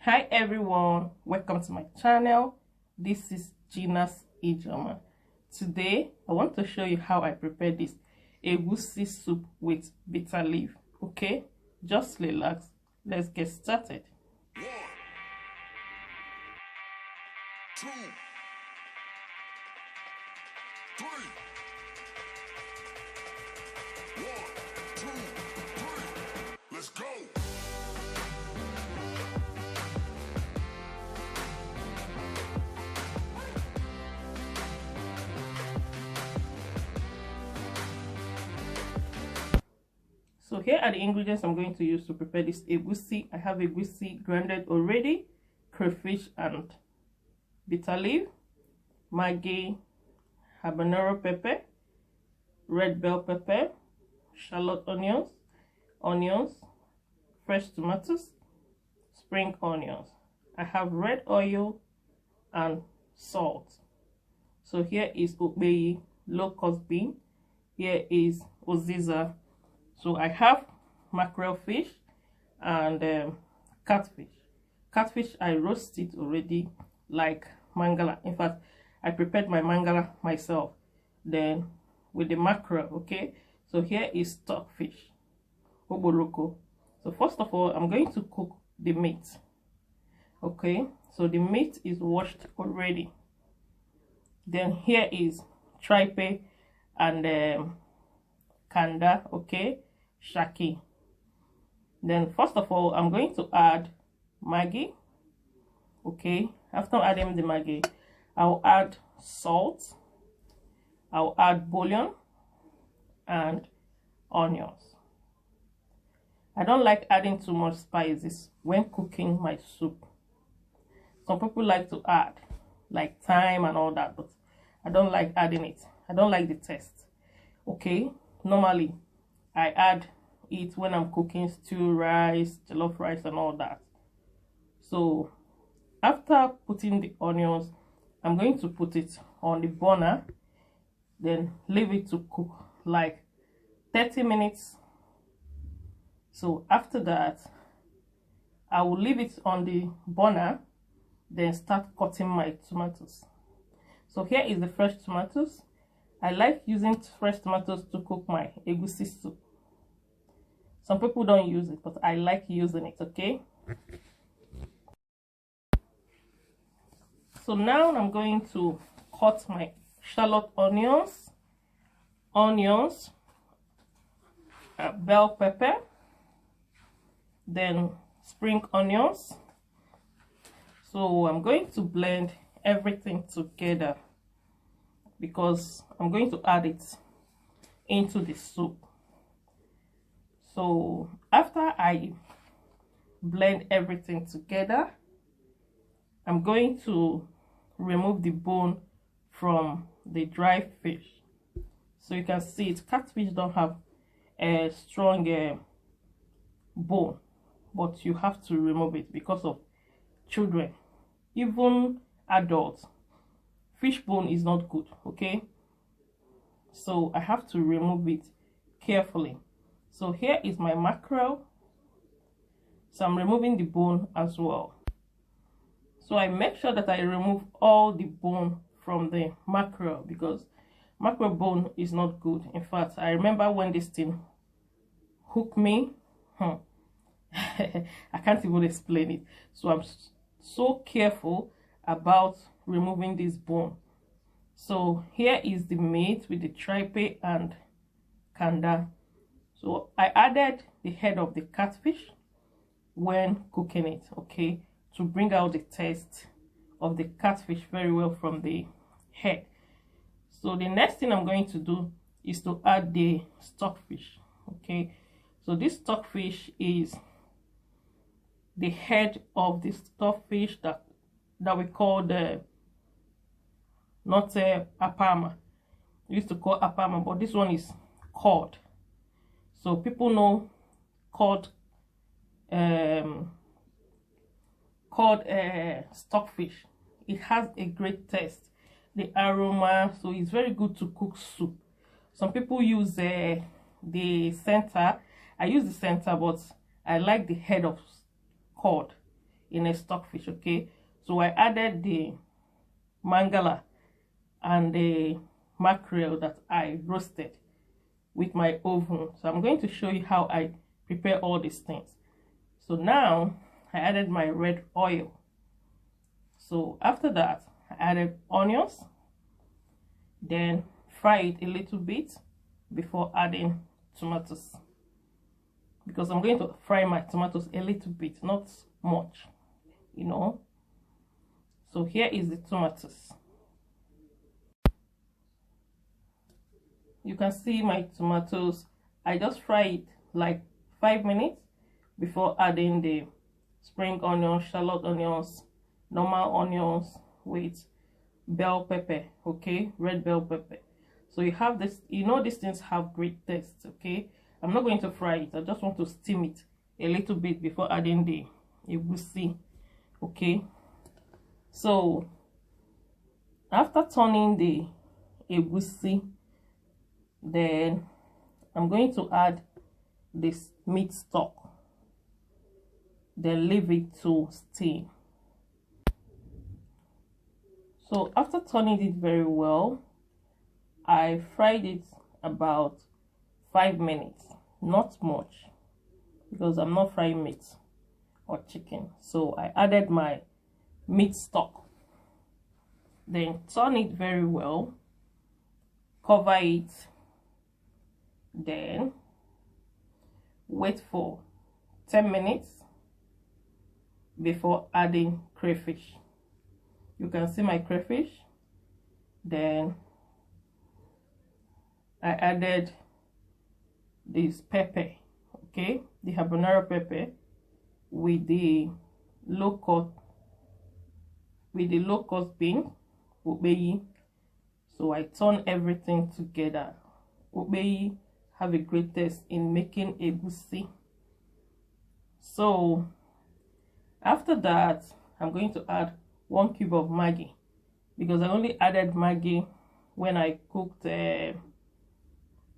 Hi everyone, welcome to my channel. This is Gina's Ijoma. Today I want to show you how I prepare this egusi soup with bitter leaf. Okay, just relax, let's get started. 1, 2, 3. 1, 2, 3. Let's go. So here are the ingredients I'm going to use to prepare this egusi. I have egusi grounded already, crayfish and bitter leaf, Maggi, habanero pepper, red bell pepper, shallot onions, fresh tomatoes, spring onions. I have red oil and salt. So here is okpeyi, low cost bean. Here is uziza. So I have mackerel fish and catfish. Catfish, I roast it already like mandala. In fact, I prepared my mandala myself. Then with the mackerel, okay. So here is stockfish, oboroko. So first of all, I'm going to cook the meat. Okay, so the meat is washed already. Then here is tripe and kanda, okay, shaki. Then first of all, I'm going to add Maggi. Okay, after adding the Maggi, I'll add salt, I'll add bouillon and onions. I don't like adding too much spices when cooking my soup. Some people like to add like thyme and all that, but I don't like adding it. I don't like the taste. Okay, normally I add it when I'm cooking stew, rice, jollof rice and all that. So after putting the onions, I'm going to put it on the burner, then leave it to cook like 30 minutes. So after that, I will leave it on the burner, then start cutting my tomatoes. So here is the fresh tomatoes. I like using fresh tomatoes to cook my egusi soup. Some people don't use it, but I like using it, okay? So now I'm going to cut my shallot onions, bell pepper, then spring onions. So I'm going to blend everything together because I'm going to add it into the soup. So after I blend everything together, I'm going to remove the bone from the dry fish. So you can see it, catfish don't have a strong bone, but you have to remove it because of children, even adults. Fish bone is not good, okay? So I have to remove it carefully. So here is my mackerel. So I'm removing the bone as well. So I make sure that I remove all the bone from the mackerel because mackerel bone is not good. In fact, I remember when this thing hooked me. I can't even explain it. So I'm so careful about removing this bone. So here is the meat with the tripe and kanda. So I added the head of the catfish when cooking it, okay, to bring out the taste of the catfish very well from the head. So the next thing I'm going to do is to add the stockfish, okay. So this stockfish is the head of the stockfish that we call the not apama. We used to call apama, but this one is cod. So people know cod stockfish. It has a great taste, the aroma, so it's very good to cook soup. Some people use the center. I use the center, but I like the head of cod. in a stockfish. Okay, so I added the mandala and the mackerel that I roasted with my oven. So I'm going to show you how I prepare all these things. So now I added my red oil. So after that, I added onions, then fry it a little bit before adding tomatoes, because I'm going to fry my tomatoes a little bit, not much, you know. So here is the tomatoes. You can see my tomatoes. I just fry it like 5 minutes before adding the spring onions, shallot onions, normal onions with bell pepper, okay, red bell pepper. So you have this, you know, these things have great taste. Okay, I'm not going to fry it, I just want to steam it a little bit before adding the egusi. Okay, so after turning the egusi, then I'm going to add this meat stock, then leave it to steam. So after turning it very well, I fried it about 5 minutes, not much, because I'm not frying meat or chicken. So I added my meat stock, then turn it very well, cover it, then wait for 10 minutes before adding crayfish. You can see my crayfish. Then I added this pepper, okay, the habanero pepper with the low cost bean, okpeyi. So I turn everything together. Okpeyi have a great taste in making egusi. So after that, I'm going to add 1 cube of Maggi, because I only added Maggi when I cooked the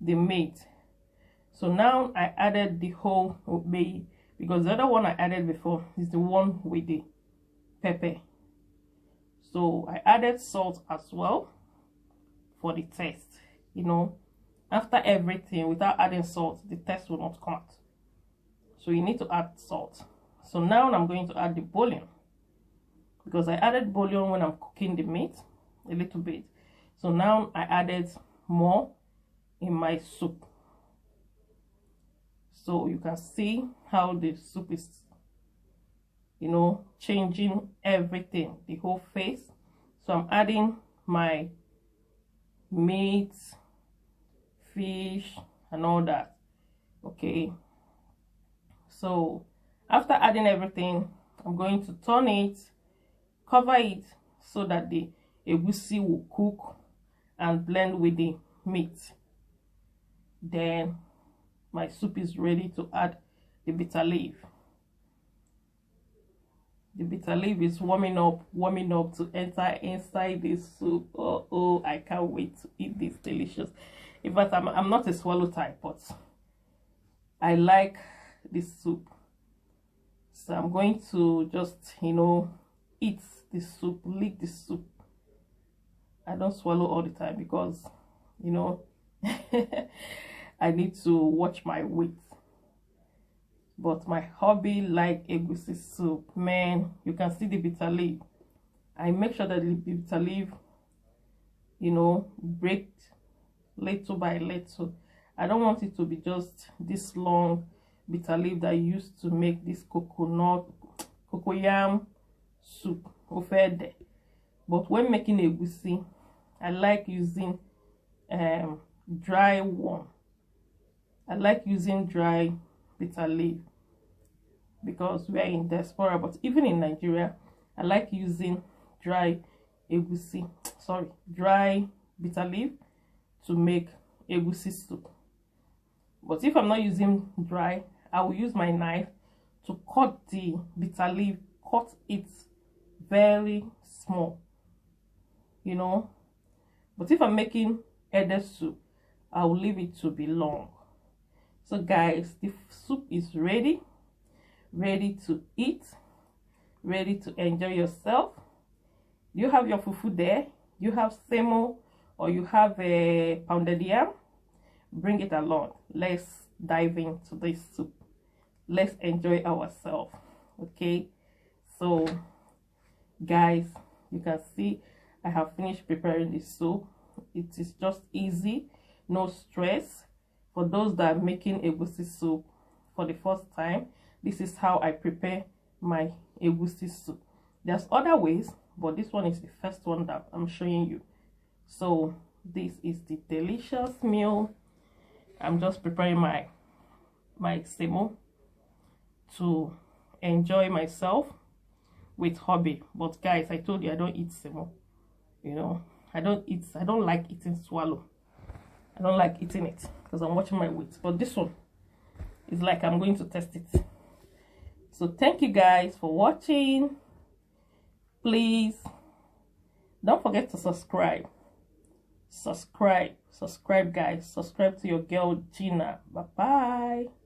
meat. So now I added the whole okpeyi, because the other one I added before is the one with the pepper. So I added salt as well for the taste. You know, after everything, without adding salt, the taste will not come out. So you need to add salt. So now I'm going to add the bouillon, because I added bouillon when I'm cooking the meat a little bit. So now I added more in my soup. So you can see how the soup is, you know, changing everything, the whole face. So I'm adding my meat, fish, and all that. Okay, so after adding everything, I'm going to turn it, cover it, so that the egusi will cook and blend with the meat. Then my soup is ready to add the bitter leaf. The bitter leaf is warming up to enter inside this soup. Oh, I can't wait to eat this delicious. In fact, I'm not a swallow type, but I like this soup. So I'm going to just, you know, eat the soup, lick the soup. I don't swallow all the time because, you know, I need to watch my weight. But my hobby like egusi soup, man. You can see the bitter leaf. I make sure that the bitter leaf, you know, break little by little. I don't want it to be just this long bitter leaf that I used to make this cocoyam soup, ofede. But when making egusi, I like using dry one. I like using dry bitter leaf because we are in diaspora, but even in Nigeria, I like using dry bitter leaf to make egusi soup. But if I'm not using dry, I will use my knife to cut the bitter leaf, cut it very small, you know. But if I'm making ede soup, I will leave it to be long. So guys, the soup is ready to eat. ready to enjoy yourself. You have your fufu there, you have semo, or you have a pounded yam. Bring it along. Let's dive into this soup. Let's enjoy ourselves. Okay, so guys, you can see I have finished preparing this soup. It is just easy, no stress. For those that are making egusi soup for the first time, this is how I prepare my egusi soup. There's other ways, but this one is the first one that I'm showing you. So this is the delicious meal. I'm just preparing my semo to enjoy myself with hobby. But guys, I told you I don't eat semo. You know, I don't like eating swallow. I don't like eating it because I'm watching my weight. But this one is like I'm going to test it. So thank you guys for watching. Please don't forget to subscribe guys. Subscribe to your girl Gina. Bye bye.